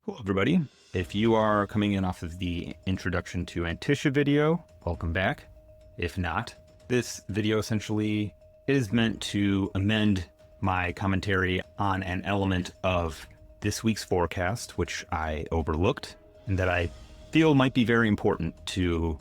Cool, everybody. If you are coming in off of the introduction to Antiscia video, welcome back. If not, this video essentially is meant to amend my commentary on an element of this week's forecast, which I overlooked and that I feel might be very important to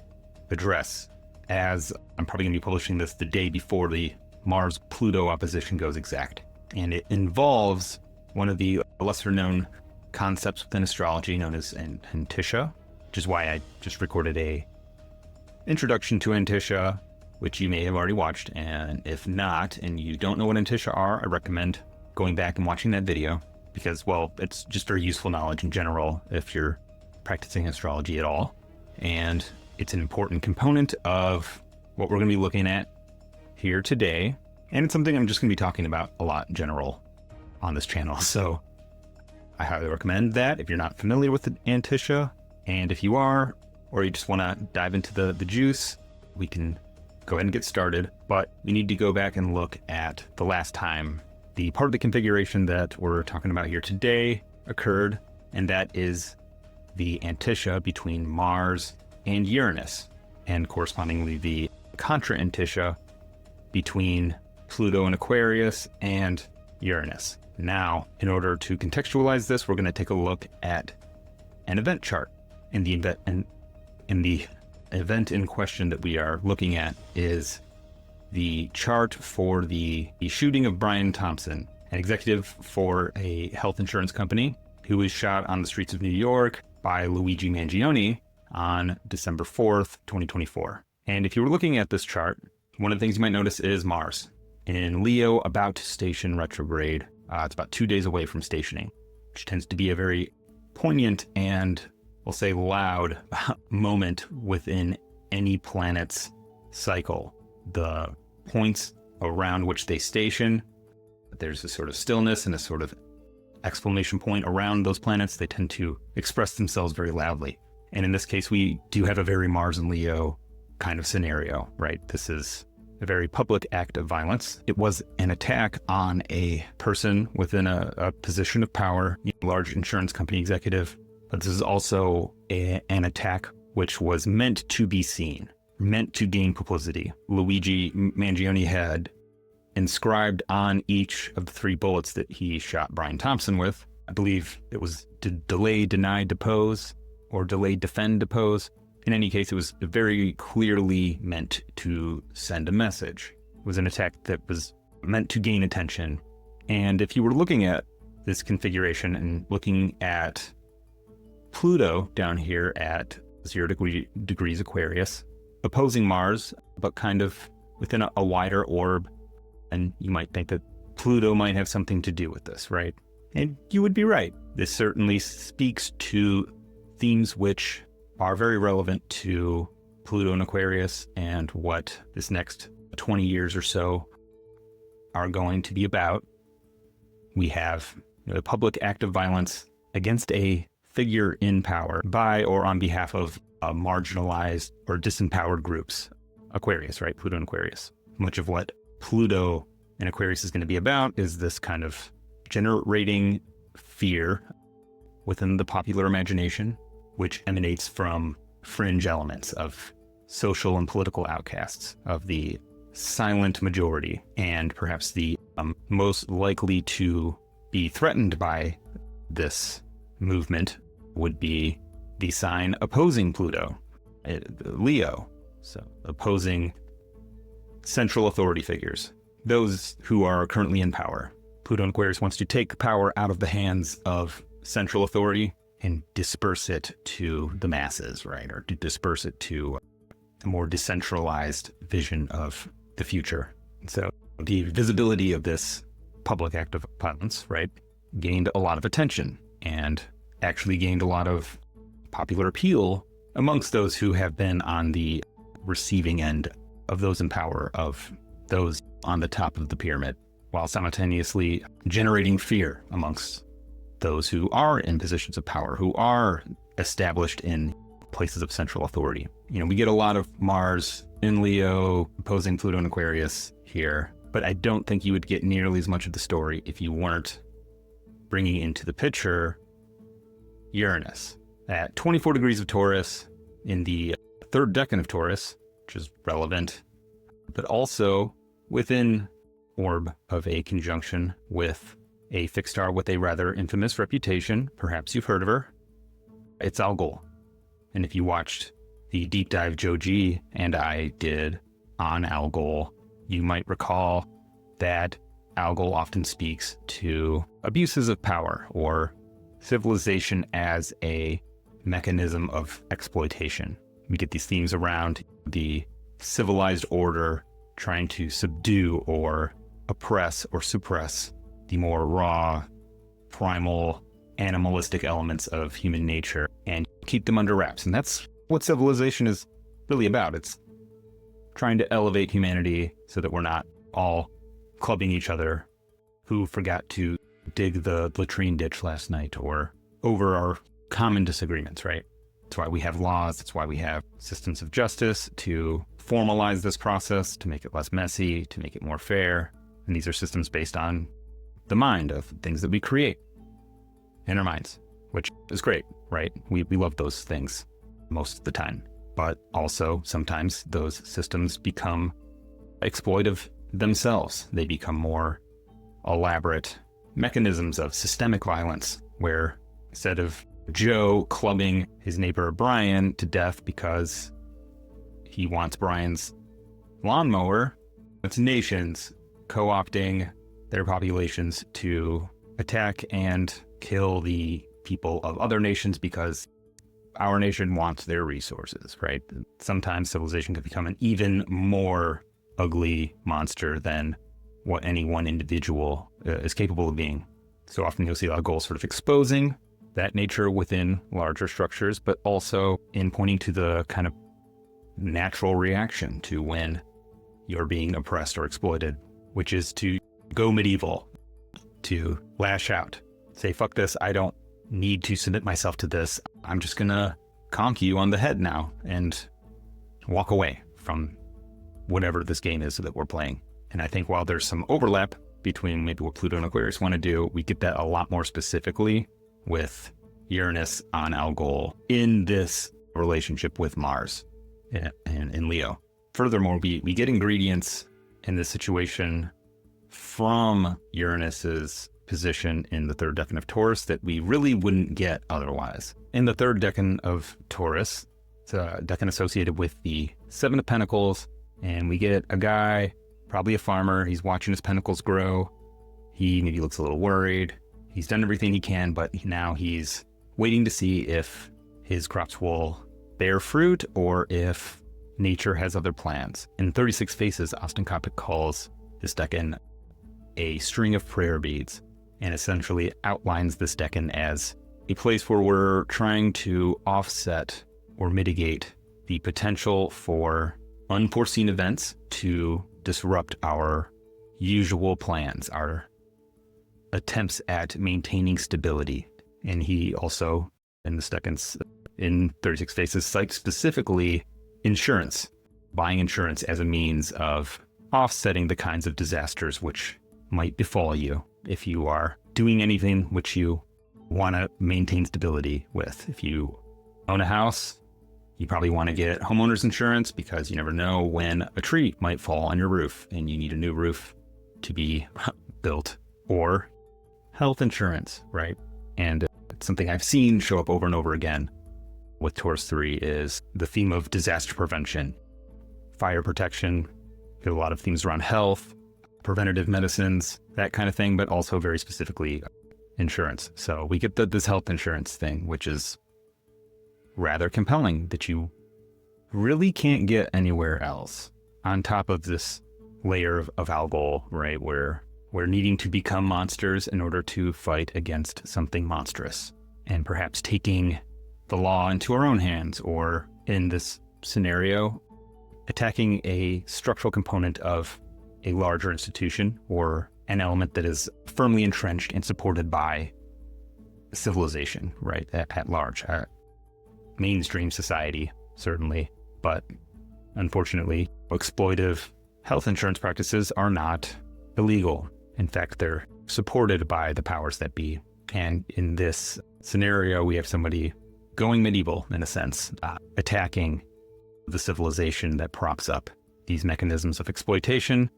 address, as I'm probably going to be publishing this the day before the Mars-Pluto opposition goes exact. And it involves one of the lesser known concepts within astrology known as antiscia, which is why I just recorded a introduction to antiscia, which you may have already watched. And if not, and you don't know what antiscia are, I recommend going back and watching that video because, well, it's just very useful knowledge in general if you're practicing astrology at all. And it's an important component of what we're going to be looking at here today. And it's something I'm just going to be talking about a lot in general on this channel. So I highly recommend that if you're not familiar with the antiscia. And if you are, or you just want to dive into the juice, we can go ahead and get started. But we need to go back and look at the last time the part of the configuration that we're talking about here today occurred, and that is the antiscia between Mars and Uranus, and correspondingly the contra antiscia between Pluto and Aquarius and Uranus. Now, in order to contextualize this, we're going to take a look at an event chart. And the event in question that we are looking at is the chart for the shooting of Brian Thompson, an executive for a health insurance company who was shot on the streets of New York by Luigi Mangionei on December 4th, 2024. And if you were looking at this chart, one of the things you might notice is Mars in Leo, about to station retrograde. It's about 2 days away from stationing, which tends to be a very poignant and, we'll say, loud moment within any planet's cycle. The points around which they station, there's a sort of stillness and a sort of exclamation point around those planets. They tend to express themselves very loudly. And in this case, we do have a very Mars and Leo kind of scenario, right? This is a very public act of violence. It was an attack on a person within a position of power, a large insurance company executive. But this is also an attack which was meant to be seen, meant to gain publicity. Luigi Mangionei had inscribed on each of the 3 bullets that he shot Brian Thompson with, I believe it was delay, deny, depose, or delay, defend, depose. In any case, it was very clearly meant to send a message. It was an attack that was meant to gain attention. And if you were looking at this configuration and looking at Pluto down here at 0 degrees Aquarius, opposing Mars, but kind of within a wider orb, and you might think that Pluto might have something to do with this, right? And you would be right. This certainly speaks to themes which are very relevant to Pluto and Aquarius and what this next 20 years or so are going to be about. We have a public act of violence against a figure in power by or on behalf of marginalized or disempowered groups. Aquarius, right? Pluto and Aquarius. Much of what Pluto and Aquarius is going to be about is this kind of generating fear within the popular imagination, which emanates from fringe elements of social and political outcasts, of the silent majority, and perhaps the most likely to be threatened by this movement would be the sign opposing Pluto, Leo, so opposing central authority figures, those who are currently in power. Pluto and Aquarius wants to take power out of the hands of central authority and disperse it to the masses, right? Or to disperse it to a more decentralized vision of the future. So the visibility of this public act of violence, right, gained a lot of attention and actually gained a lot of popular appeal amongst those who have been on the receiving end of those in power, of those on the top of the pyramid, while simultaneously generating fear amongst those who are in positions of power, who are established in places of central authority. You know, we get a lot of Mars in Leo opposing Pluto and Aquarius here, but I don't think you would get nearly as much of the story if you weren't bringing into the picture Uranus at 24 degrees of Taurus in the third decan of Taurus, which is relevant, but also within orb of a conjunction with a fixed star with a rather infamous reputation. Perhaps you've heard of her. It's Algol. And if you watched the deep dive Joe G and I did on Algol, you might recall that Algol often speaks to abuses of power or civilization as a mechanism of exploitation. We get these themes around the civilized order trying to subdue or oppress or suppress the more raw, primal, animalistic elements of human nature and keep them under wraps. And that's what civilization is really about. It's trying to elevate humanity so that we're not all clubbing each other who forgot to dig the latrine ditch last night or over our common disagreements, right? That's why we have laws. That's why we have systems of justice to formalize this process, to make it less messy, to make it more fair. And these are systems based on the mind of things that we create in our minds, which is great, right? We love those things most of the time. But also sometimes those systems become exploitive themselves. They become more elaborate mechanisms of systemic violence, where instead of Joe clubbing his neighbor Brian to death because he wants Brian's lawnmower, it's nations co-opting their populations to attack and kill the people of other nations because our nation wants their resources, right? Sometimes civilization can become an even more ugly monster than what any one individual is capable of being. So often you'll see Algol sort of exposing that nature within larger structures, but also in pointing to the kind of natural reaction to when you're being oppressed or exploited, which is to go medieval, to lash out, say, fuck this, I don't need to submit myself to this. I'm just gonna conk you on the head now and walk away from whatever this game is that we're playing. And I think while there's some overlap between maybe what Pluto and Aquarius want to do, we get that a lot more specifically with Uranus on Algol in this relationship with Mars in Leo. Furthermore, we get ingredients in this situation from Uranus's position in the third decan of Taurus that we really wouldn't get otherwise. In the third decan of Taurus, it's a decan associated with the Seven of Pentacles, and we get a guy, probably a farmer. He's watching his pentacles grow. He maybe looks a little worried. He's done everything he can, but now he's waiting to see if his crops will bear fruit or if nature has other plans. In 36 Faces, Austin Coppock calls this decan a string of prayer beads, and essentially outlines this decan as a place where we're trying to offset or mitigate the potential for unforeseen events to disrupt our usual plans, our attempts at maintaining stability. And he also, in the decans in 36 Faces, cites specifically insurance, buying insurance as a means of offsetting the kinds of disasters which might befall you if you are doing anything which you want to maintain stability with. If you own a house, you probably want to get homeowners insurance because you never know when a tree might fall on your roof and you need a new roof to be built. Or health insurance, right? And it's something I've seen show up over and over again with Taurus 3 is the theme of disaster prevention, fire protection. There's a lot of themes around health, preventative medicines, that kind of thing, but also very specifically insurance. So we get this health insurance thing, which is rather compelling that you really can't get anywhere else. On top of this layer of Algol, right, where we're needing to become monsters in order to fight against something monstrous, and perhaps taking the law into our own hands, or in this scenario, attacking a structural component of a larger institution or an element that is firmly entrenched and supported by civilization, right, at large. Mainstream society, certainly, but unfortunately, exploitive health insurance practices are not illegal. In fact, they're supported by the powers that be. And in this scenario, we have somebody going medieval, in a sense, attacking the civilization that props up these mechanisms of exploitation,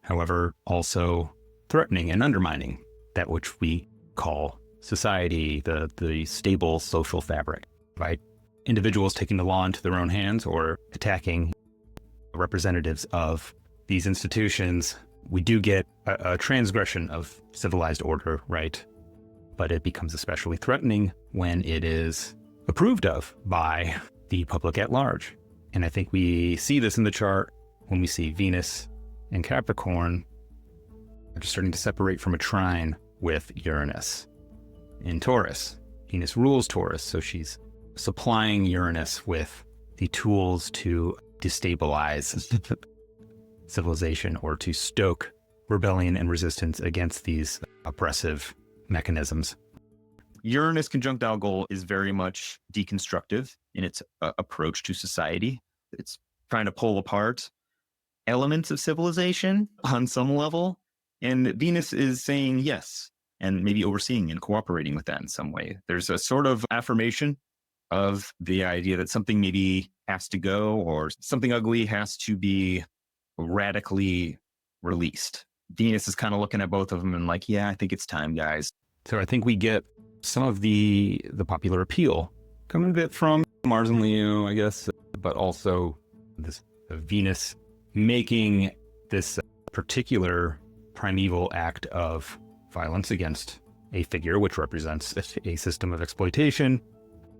however, also threatening and undermining that which we call society, the stable social fabric, by individuals taking the law into their own hands or attacking representatives of these institutions. We do get a transgression of civilized order, right? But it becomes especially threatening when it is approved of by the public at large. And I think we see this in the chart when we see Venus and Capricorn are just starting to separate from a trine with Uranus in Taurus. Venus rules Taurus, so she's supplying Uranus with the tools to destabilize civilization or to stoke rebellion and resistance against these oppressive mechanisms. Uranus conjunct Algol is very much deconstructive in its approach to society. It's trying to pull apart elements of civilization on some level. And Venus is saying yes, and maybe overseeing and cooperating with that in some way. There's a sort of affirmation of the idea that something maybe has to go, or something ugly has to be radically released. Venus is kind of looking at both of them and like, yeah, I think it's time, guys. So I think we get some of the popular appeal coming a bit from Mars and Leo, I guess, but also this Venus making this particular primeval act of violence against a figure which represents a system of exploitation,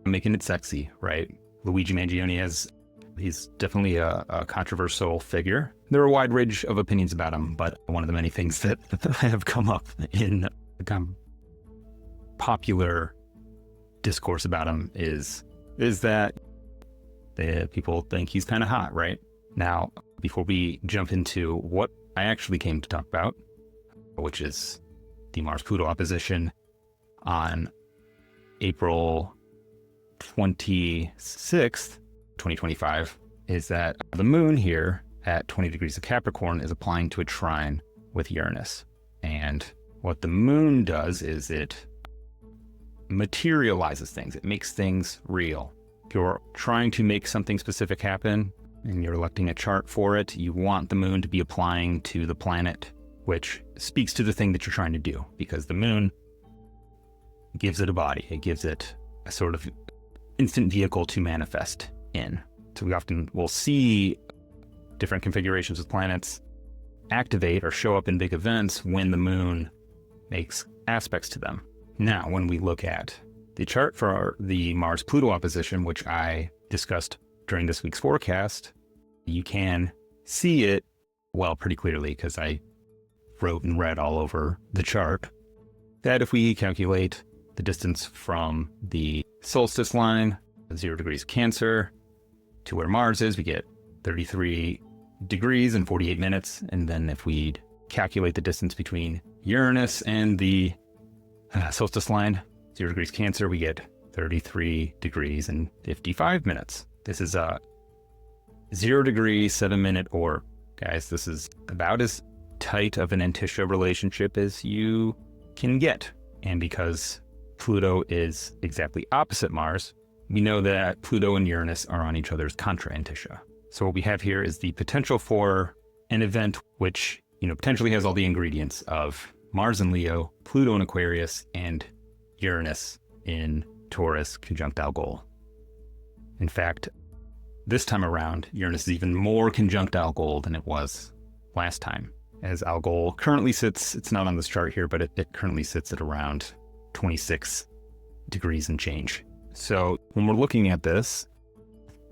making it sexy, right? Luigi Mangionei he's definitely a controversial figure. There are a wide range of opinions about him, but one of the many things that have come up in popular discourse about him is that people think he's kind of hot, right? Now, before we jump into what I actually came to talk about, which is the Mars-Pluto opposition on April 26th, 2025, is that the moon here at 20 degrees of Capricorn is applying to a trine with Uranus. And what the moon does is it materializes things. It makes things real. If you're trying to make something specific happen and you're electing a chart for it, you want the moon to be applying to the planet, which speaks to the thing that you're trying to do, because the moon gives it a body. It gives it a sort of instant vehicle to manifest in. So we often will see different configurations of planets activate or show up in big events when the moon makes aspects to them. Now, when we look at the chart for the Mars-Pluto opposition, which I discussed during this week's forecast, you can see it, well, pretty clearly, because I wrote and read all over the chart, that if we calculate the distance from the solstice line, 0 degrees Cancer, to where Mars is, we get 33 degrees and 48 minutes. And then if we calculate the distance between Uranus and the solstice line, 0 degrees Cancer, we get 33 degrees and 55 minutes. This is a 0 degree, 7-minute orb. Guys, this is about as tight of an antiscia relationship as you can get. And because Pluto is exactly opposite Mars, we know that Pluto and Uranus are on each other's contra-antiscia. So what we have here is the potential for an event which, potentially has all the ingredients of Mars in Leo, Pluto in Aquarius, and Uranus in Taurus conjunct Algol. In fact, this time around, Uranus is even more conjunct Algol than it was last time. As Algol currently sits, it's not on this chart here, but it currently sits at around 26 degrees and change. So when we're looking at this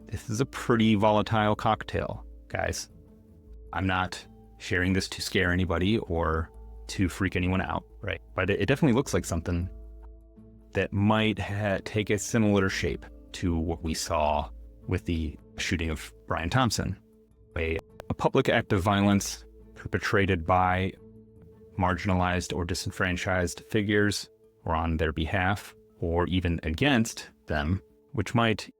is a pretty volatile cocktail, guys. I'm not sharing this to scare anybody or to freak anyone out, right? But it definitely looks like something that might take a similar shape to what we saw with the shooting of Brian Thompson. A public act of violence perpetrated by marginalized or disenfranchised figures, or on their behalf, or even against them, which might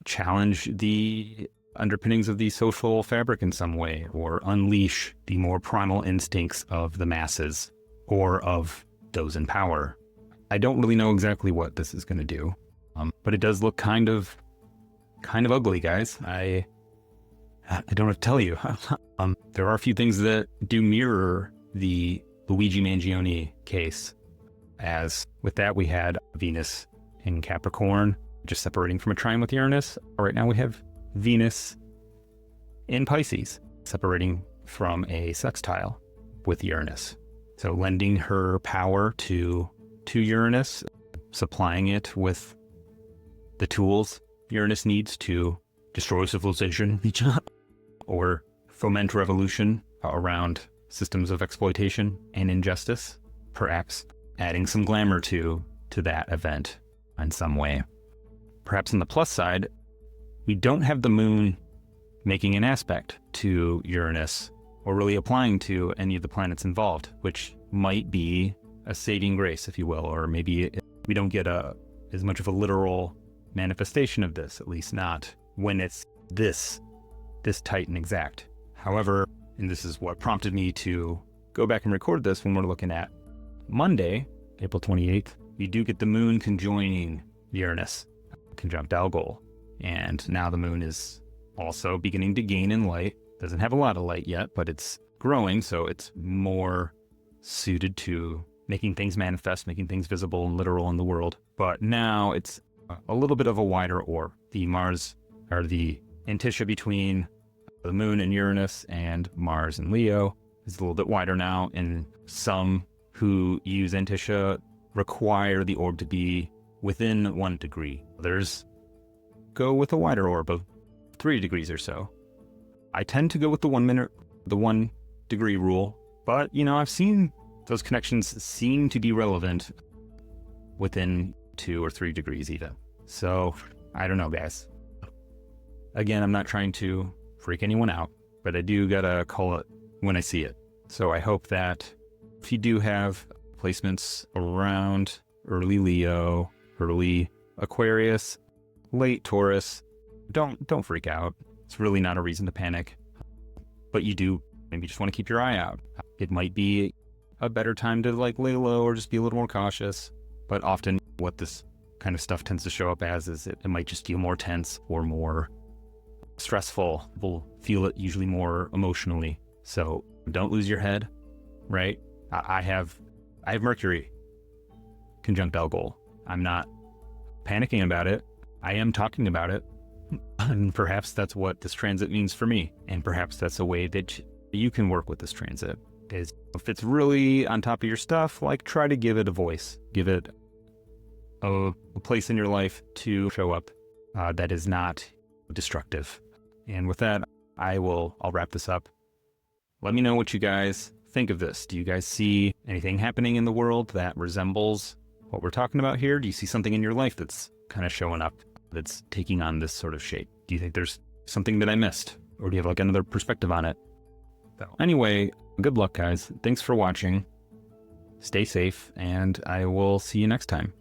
challenge the underpinnings of the social fabric in some way, or unleash the more primal instincts of the masses or of those in power. I don't really know exactly what this is going to do, but it does look kind of ugly, guys. I don't have to tell you. There are a few things that do mirror the Luigi Mangionei case. As with that, we had Venus in Capricorn, just separating from a trine with Uranus. Right now we have Venus in Pisces, separating from a sextile with Uranus. So lending her power to Uranus, supplying it with the tools Uranus needs to destroy civilization or foment revolution around systems of exploitation and injustice, perhaps adding some glamour to that event in some way. Perhaps on the plus side, we don't have the moon making an aspect to Uranus or really applying to any of the planets involved, which might be a saving grace, if you will, or maybe we don't get as much of a literal manifestation of this, at least not when it's this tight and exact. However, and this is what prompted me to go back and record this when we're looking at Monday, April 28th, we do get the moon conjoining Uranus, conjunct Algol. And now the moon is also beginning to gain in light. Doesn't have a lot of light yet, but it's growing, so it's more suited to making things manifest, making things visible and literal in the world. But now it's a little bit of a wider orb. The Mars, or the antiscia between the moon and Uranus and Mars and Leo is a little bit wider now, and some who use antiscia require the orb to be within 1 degree. Others go with a wider orb of 3 degrees or so. I tend to go with the 1 degree rule, but I've seen those connections seem to be relevant within 2 or 3 degrees even. So I don't know, guys. Again, I'm not trying to freak anyone out, but I do gotta call it when I see it. So I hope that if you do have placements around early Leo, early Aquarius, late Taurus, don't freak out. It's really not a reason to panic, but you do maybe just want to keep your eye out. It might be a better time to lay low or just be a little more cautious, but often what this kind of stuff tends to show up as is it might just feel more tense or more stressful. We'll feel it usually more emotionally. So don't lose your head, right? I have Mercury conjunct Algol. I'm not panicking about it. I am talking about it. And perhaps that's what this transit means for me. And perhaps that's a way that you can work with this transit. Is if it's really on top of your stuff, try to give it a voice. Give it a place in your life to show up that is not destructive. And with that, I'll wrap this up. Let me know what you guys think of this. Do you guys see anything happening in the world that resembles what we're talking about here? Do you see something in your life that's kind of showing up, that's taking on this sort of shape? Do you think there's something that I missed? Or do you have another perspective on it? So anyway, good luck, guys. Thanks for watching. Stay safe, and I will see you next time.